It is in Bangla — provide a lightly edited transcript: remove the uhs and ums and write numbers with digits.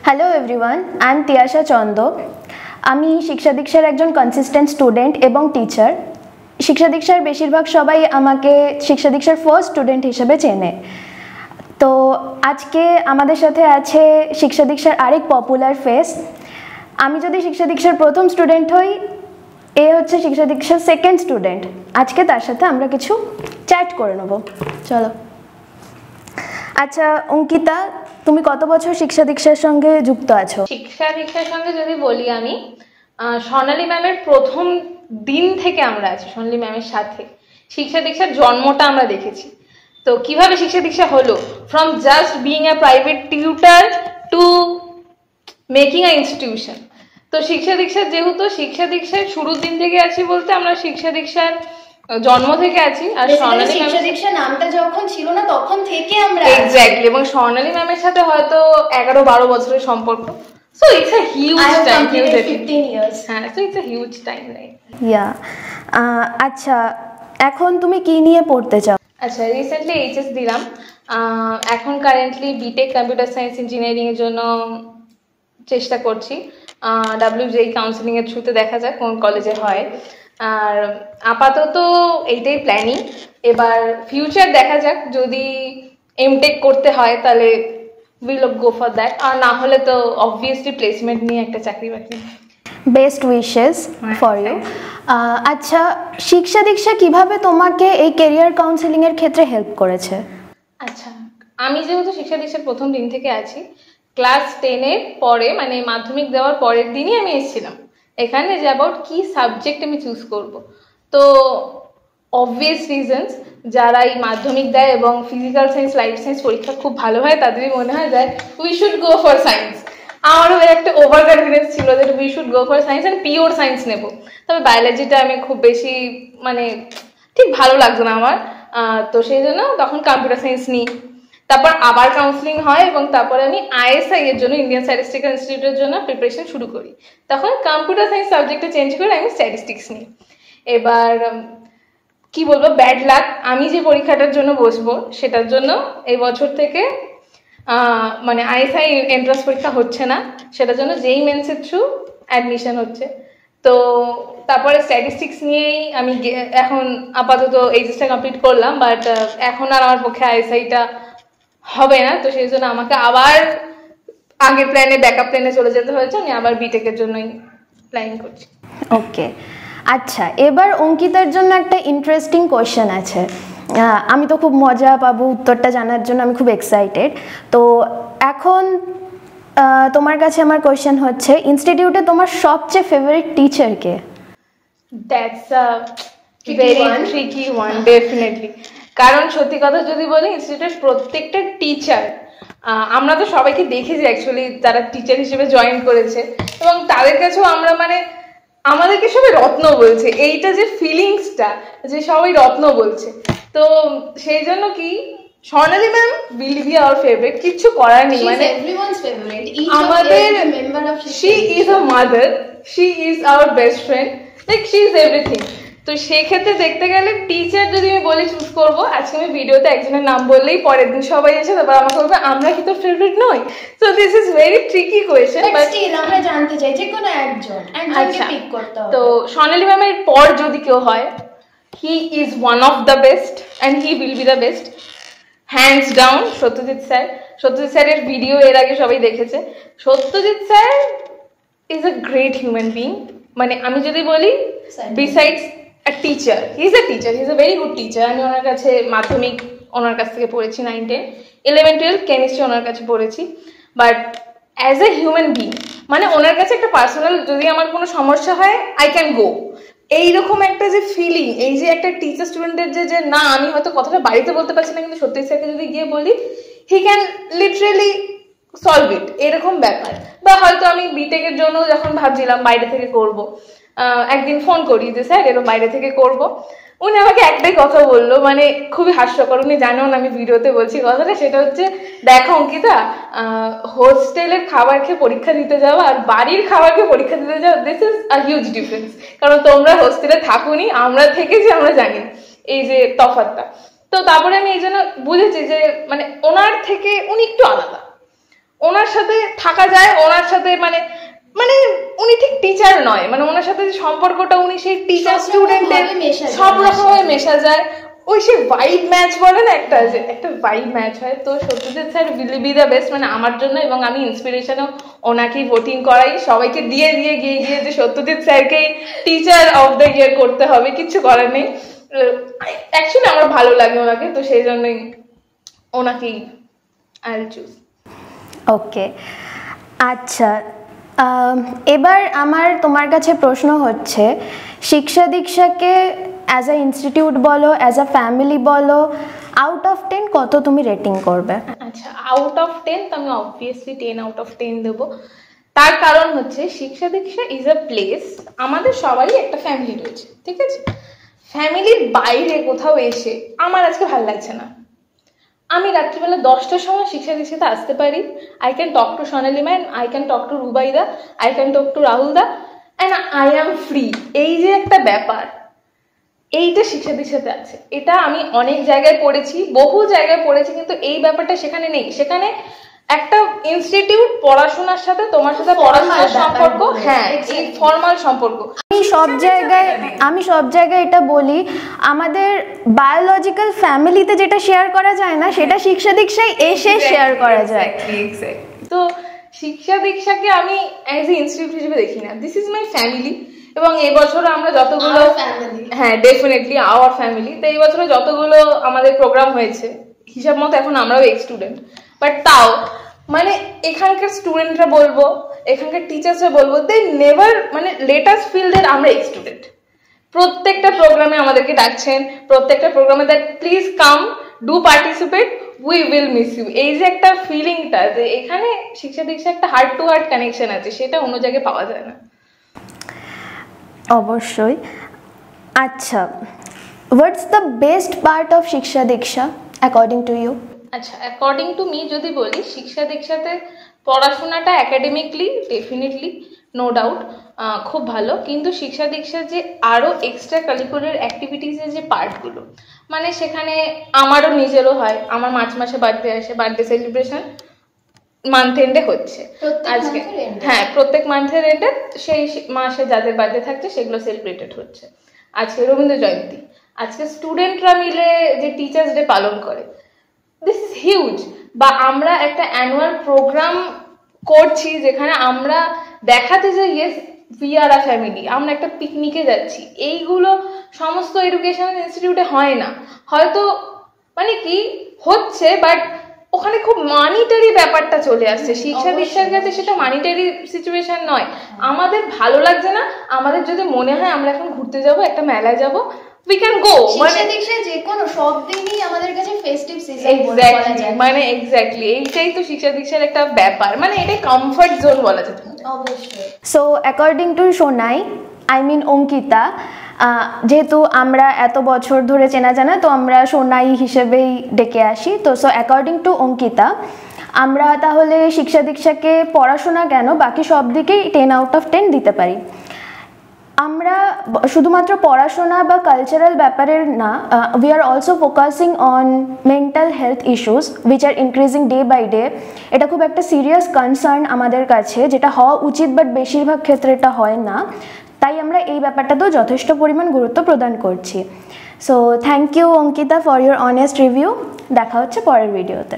Hello everyone, I am Tiasha Chanda. আমি শিক্ষা দীক্ষার একজন কনসিস্টেন্ট স্টুডেন্ট এবং টিচার। শিক্ষা দীক্ষার বেশিরভাগ সবাই আমাকে শিক্ষা দীক্ষার ফার্স্ট স্টুডেন্ট হিসেবে চেনে। তো আজকে আমাদের সাথে আছে শিক্ষা দীক্ষার আরেক পপুলার ফেস। আমি যদি শিক্ষা দীক্ষার প্রথম স্টুডেন্ট হই, এ হচ্ছে শিক্ষা দীক্ষার সেকেন্ড স্টুডেন্ট। আজকে তার সাথে আমরা কিছু চ্যাট করে নেব। চলো। আচ্ছা অঙ্কিতা, তুমি কত বছর শিক্ষা দীক্ষার সঙ্গে যুক্ত আছো? শিক্ষা দীক্ষার সঙ্গে যদি বলি, আমি স্বর্ণালী ম্যামের প্রথম দিন থেকে আমরা আছি স্বর্ণালী ম্যামের সাথে। শিক্ষা দীক্ষার জন্মটা আমরা দেখেছি। তো কিভাবে শিক্ষা দীক্ষা হলো, from just being a private tutor two making a institution. তো শিক্ষা দীক্ষার যেহেতু শিক্ষা দীক্ষার শুরুর দিন থেকে আছি বলতে আমরা শিক্ষা দীক্ষার জন্ম থেকে আছি। আর স্বর্ণালী শিক্ষা দীক্ষা নামটা যখন ছিল না তখন থেকে আমরা এক্স্যাক্টলি, এবং স্বর্ণালী ম্যামের সাথে হয়তো 11-12 বছরের সম্পর্ক। So it's a huge time. 15 years. হ্যাঁ, so it's a huge time, right? Yeah. আচ্ছা, এখন তুমি কি নিয়ে পড়তে চাও? আচ্ছা, রিসেন্টলি এইচএস দিলাম। এখন currently B Tech computer science engineering এর জন্য চেষ্টা করছি। WJEE কাউন্সিলিং এর থ্রুতে দেখা যাক কোন কলেজে হয়। আর আপাতত এইটাই প্ল্যানিং। এবার ফিউচার দেখা যাক, যদি এমটেক করতে হয় তাহলে উইল গো ফর দ্যাট, আর না হলে তো অবভিয়াসলি প্লেসমেন্ট নিয়ে একটা চাকরি বাকরি। Best wishes for you. আচ্ছা, শিক্ষা দীক্ষা কিভাবে তোমাকে এই ক্যারিয়ার কাউন্সিলিং এর ক্ষেত্রে হেল্প করেছে? আচ্ছা, আমি যেহেতু শিক্ষা দীক্ষার প্রথম দিন থেকে আছি, ক্লাস 10-এর পরে মানে মাধ্যমিক দেওয়ার পরের দিনই আমি এসেছিলাম এখানে যে অ্যাবাউট কি সাবজেক্ট আমি চুজ করব। তো অবভিয়াস রিজনস, যারা এই মাধ্যমিক দেয় এবং ফিজিক্যাল সায়েন্স লাইফ সায়েন্স পরীক্ষা খুব ভালো হয়, তাদেরই মনে হয় যে we should go for science. আমারও একটা ওভার কনফিডেন্স ছিল যে we should go for science and pure science নেব। তবে বায়োলজিটা আমি খুব বেশি মানে ঠিক ভালো লাগতো না আমার। তো সেই জন্য তখন কম্পিউটার সায়েন্স নিই। তারপর আবার কাউন্সিলিং হয় এবং তারপরে আমি ISI এর জন্য, ইন্ডিয়ান স্ট্যাটিস্টিক্যাল ইনস্টিটিউটের জন্য প্রিপারেশন শুরু করি। তখন কম্পিউটার সায়েন্স সাবজেক্টটা চেঞ্জ করে আমি স্ট্যাটিস্টিক্স নিই। এবার কি বলবো, ব্যাড লাক, আমি যে পরীক্ষাটার জন্য বসবো সেটার জন্য এই বছর থেকে মানে ISI এন্ট্রান্স পরীক্ষা হচ্ছে না, সেটার জন্য JEE মেন্সের থ্রু অ্যাডমিশন হচ্ছে। তো তারপরে স্ট্যাটিস্টিক্স নিয়েই আমি এখন আপাতত এইচএসটা কমপ্লিট করলাম, বাট এখন আর আমার পক্ষে ISIটা হবে না। তো সেই জন্য আমাকে আবার আগের প্ল্যানে, ব্যাকআপ প্ল্যানে চলে যেতে হয়েছে। আমি আবার বিটেকের জন্যই প্ল্যানিং করছি। ওকে, আচ্ছা, এবার অঙ্কিতার জন্য একটা ইন্টারেস্টিং কোয়েশ্চেন আছে। আমি তো খুব মজা পাবো উত্তরটা জানার জন্য, আমি খুব এক্সাইটেড। তো এখন তোমার কাছে আমার কোয়েশ্চেন হচ্ছে, ইনস্টিটিউটে তোমার সবচেয়ে favourite teacher K? That's a very tricky one, definitely. কারণ সত্যি কথা যদি বলি, ইনস্টিটিউটের প্রত্যেকটা টিচার, আমরা তো সবাইকে দেখেছি অ্যাকচুয়ালি যারা টিচার হিসেবে জয়েন করেছে, এবং তাদের কাছেও আমরা মানে আমাদেরকে সবাই রত্ন বলছে। এইটা যে ফিলিংসটা যে সবাই রত্ন বলছে, তো সেই জন্য কি Swarnali ma'am will be our favourite. কিচ্ছু করার নেই, মানে আমাদের she is a mother, she is our best friend, like she is everything. তো সেই ক্ষেত্রে দেখতে গেলে টিচার যদি আমি বলে চুজ করবো, আজকে আমি ভিডিওতে একজনের নাম বললেই পরের দিন সবাই এসে তারপর আমাকে বলবে আমরা কি তোর ফেভারিট নই। So this is very tricky question, but still আমরা জানতে চাই যে কোনো একজনকে পিক করতে হবে। তো স্বর্ণালী ম্যামের পর যদি কেউ হয়, he is one of the best and he will be the best, hands down Satyajit sir. Satyajit স্যারের ভিডিও এর আগে সবাই দেখেছে। Satyajit sir is a great human being. মানে আমি যদি বলি, besides a teacher, he's a teacher, he's a very good teacher. আমি ওনার কাছে মাধ্যমিক ওনার কাছ থেকে পড়েছি, 9-10, 11-12 কেমিস্ট্রি ওনার কাছে পড়েছি। But as a human being, মানে ওনার কাছে একটা পার্সোনাল যদি আমার কোনো সমস্যা হয়, আই ক্যান গো, এইরকম একটা যে ফিলিং, এই যে একটা টিচার স্টুডেন্টের যে না আমি হয়তো কথাটা বাড়িতে বলতে পারছি না, কিন্তু সত্যি স্যারকে যদি গিয়ে বলি, he can literally solve it, এরকম ব্যাপার। বা হয়তো আমি বিটেকের জন্য যখন ভাবছিলাম বাইরে থেকে করব, একদিন ফোন করি যে স্যার এরকম বাইরে থেকে করব, উনি আমাকে একটাই কথা বললো, মানে খুবই হাস্যকর, উনি জানেন আমি ভিডিওতে বলছি কথাটা, সেটা হচ্ছে, দেখো অঙ্কিতা, হোস্টেলের খাবার খেয়ে পরীক্ষা দিতে যাওয়া আর বাড়ির খাবার খেয়ে পরীক্ষা দিতে যাওয়া, this is a huge difference. কারণ তোমরা হোস্টেলে থাকুনি, আমরা থেকেছি, আমরা জানি এই যে তফাৎটা। তো তারপরে আমি এই জন্য বুঝেছি যে মানে ওনার থেকে উনি একটু আলাদা। ওনার সাথে থাকা যায়, ওনার সাথে মানে মানে উনি ঠিক টিচার নয়, মানে ওনার সাথে যে সম্পর্কটা, উনি সেই টিচার স্টুডেন্টের সব রকমভাবে মেশা যায়, ওই সে ভাইব ম্যাচ বলে না একটা, যে একটা ভাইব ম্যাচ হয়। তো Satyajit sir will be the best মানে আমার জন্য, এবং আমি ইন্সপিরেশনও ওনাকেই ভোটিং করাই, সবাইকে দিয়ে দিয়ে গিয়ে গিয়ে যে সত্যজিৎ স্যারকেই টিচার অফ দ্য ইয়ার করতে হবে, কিছু করার নেই। অ্যাকচুয়ালি আমার ভালো লাগে ওনাকে, তো সেই জন্যই ওনাকেই আই উইল চুজ। ওকে, আচ্ছা, এবার আমার তোমার কাছে প্রশ্ন হচ্ছে, শিক্ষা দীক্ষাকে অ্যাজ আ ইনস্টিটিউট বলো, অ্যাজ আ ফ্যামিলি বলো, আউট অফ 10 কত তুমি রেটিং করবে? আচ্ছা, আউট অফ 10 তো আমি অবভিয়াসলি 10 আউট অফ 10 দেবো। তার কারণ হচ্ছে শিক্ষা দীক্ষা ইজ আ প্লেস, আমাদের সবারই একটা ফ্যামিলি রয়েছে, ঠিক আছে? ফ্যামিলির বাইরে কোথাও এসে আমার আজকে ভালো লাগছে না, আমি রাত্রিবেলা 10টার সময় শিক্ষা দীক্ষাতে আসতে পারি। I can talk to Sonali ma'am, I can talk to Rubaida, I can talk to Rahul da, and I am free. এই যে একটা ব্যাপার, এইটা শিক্ষা দীক্ষাতে আছে। এটা আমি অনেক জায়গায় পড়েছি, বহু জায়গায় পড়েছি, কিন্তু এই ব্যাপারটা সেখানে নেই। সেখানে একটা ইনস্টিটিউট, পড়াশোনার সাথে তোমার সাথে পড়াশোনার সম্পর্ক, হ্যাঁ, এই ফর্মাল সম্পর্ক। আমি সব জায়গায় এটা বলি, আমাদের বায়োলজিক্যাল ফ্যামিলিতে যেটা শেয়ার করা যায় না, সেটা শিক্ষা দীক্ষায় এসে শেয়ার করা যায়। তো শিক্ষা দীক্ষাকে আমি অ্যাজ এ ইনস্টিটিউট হিসেবে দেখি না, দিস ইজ মাই ফ্যামিলি। এবং এই বছর আমরা যতগুলো, হ্যাঁ ডেফিনেটলি আওয়ার ফ্যামিলি, তো এই বছরে যতগুলো আমাদের প্রোগ্রাম হয়েছে হিসাব মতো, এখন আমরাও এক্স স্টুডেন্ট, বাট তাও মানে এখানকার স্টুডেন্টরা বলবো, এখানকার টিচার্সরা বলবো, দে নেভার মানে লেট আস ফিল দ্যাট আমরা এক্স স্টুডেন্ট। প্রত্যেকটা প্রোগ্রামে আমাদেরকে ডাকছেন, প্রত্যেকটা প্রোগ্রামে that please come do participate, we will miss you. এই যে একটা ফিলিংটা, যে এখানে শিক্ষা দীক্ষা একটা হার্ট টু হার্ট কানেকশন আছে, সেটা অন্য জায়গায় পাওয়া যায় না। অবশ্যই। আচ্ছা, what's the best part of শিক্ষা দীক্ষা অ্যাকর্ডিং টু ইউ? আচ্ছা, অ্যাকর্ডিং টু মি যদি বলি, শিক্ষা দীক্ষাতে পড়াশোনাটা একাডেমিকলি ডেফিনেটলি নো ডাউট খুব ভালো, কিন্তু শিক্ষা দীক্ষার যে আরও এক্সট্রা কারিকুলার অ্যাক্টিভিটিসের যে পার্টগুলো, মানে সেখানে আমারও নিজেরও হয়, আমার মার্চ মাসে বার্থডে আসে, বার্থডে সেলিব্রেশন মান্থ এন্ডে হচ্ছে আজকে, হ্যাঁ প্রত্যেক মান্থের এন্ডে সেই মাসে যাদের বার্থডে থাকছে সেগুলো সেলিব্রেটেড হচ্ছে। আজকে রবীন্দ্র জয়ন্তী, আজকে স্টুডেন্টরা মিলে যে টিচার্স ডে পালন করে, দিস ইজ হিউজ। বা আমরা একটা অ্যানুয়াল প্রোগ্রাম করছি যেখানে আমরা দেখাতে যে yes we are a family, আমরা একটা পিকনিকে যাচ্ছি, এইগুলো সমস্ত এডুকেশনাল ইনস্টিটিউটে হয় না। হয়তো মানে কি হচ্ছে, বাট ওখানে খুব মানিটারি ব্যাপারটা চলে আসছে। শিক্ষা দীক্ষার কাছে সেটা মানিটারি সিচুয়েশন নয়। আমাদের ভালো লাগছে না, আমাদের যদি মনে হয় আমরা এখন ঘুরতে যাব, একটা মেলায় যাব, we can go, শিক্ষা দীক্ষা যে কোনো সব দিনই আমাদের কাছে ফেস্টিভ সিজন বলা যায়, মানে এক্স্যাক্টলি এইটাই তো শিক্ষা দীক্ষার একটা ব্যাপার, মানে এটা কমফর্ট জোন বলা যেতে পারে। অবশ্যই। So according to Sonai, I mean Ankita, যেহেতু আমরা এত বছর ধরে চেনা জানা, তো আমরা সোনাই হিসেবেই ডেকে আসি। তো সো অ্যাকর্ডিং টু অঙ্কিতা, আমরা তাহলে শিক্ষা দীক্ষাকে পড়াশোনা কেন বাকি সব দিকেই 10 আউট অফ 10 দিতে পারি। আমরা শুধুমাত্র পড়াশোনা বা কালচারাল ব্যাপারের না, we are also focusing on mental health issues which are increasing day by day. এটা খুব একটা সিরিয়াস কনসার্ন আমাদের কাছে, যেটা হওয়া উচিত, বাট বেশিরভাগ ক্ষেত্রে এটা হয় না। তাই আমরা এই ব্যাপারটাতেও যথেষ্ট পরিমাণ গুরুত্ব প্রদান করছি। So thank you Ankita for your honest review. দেখা হচ্ছে পরের ভিডিওতে।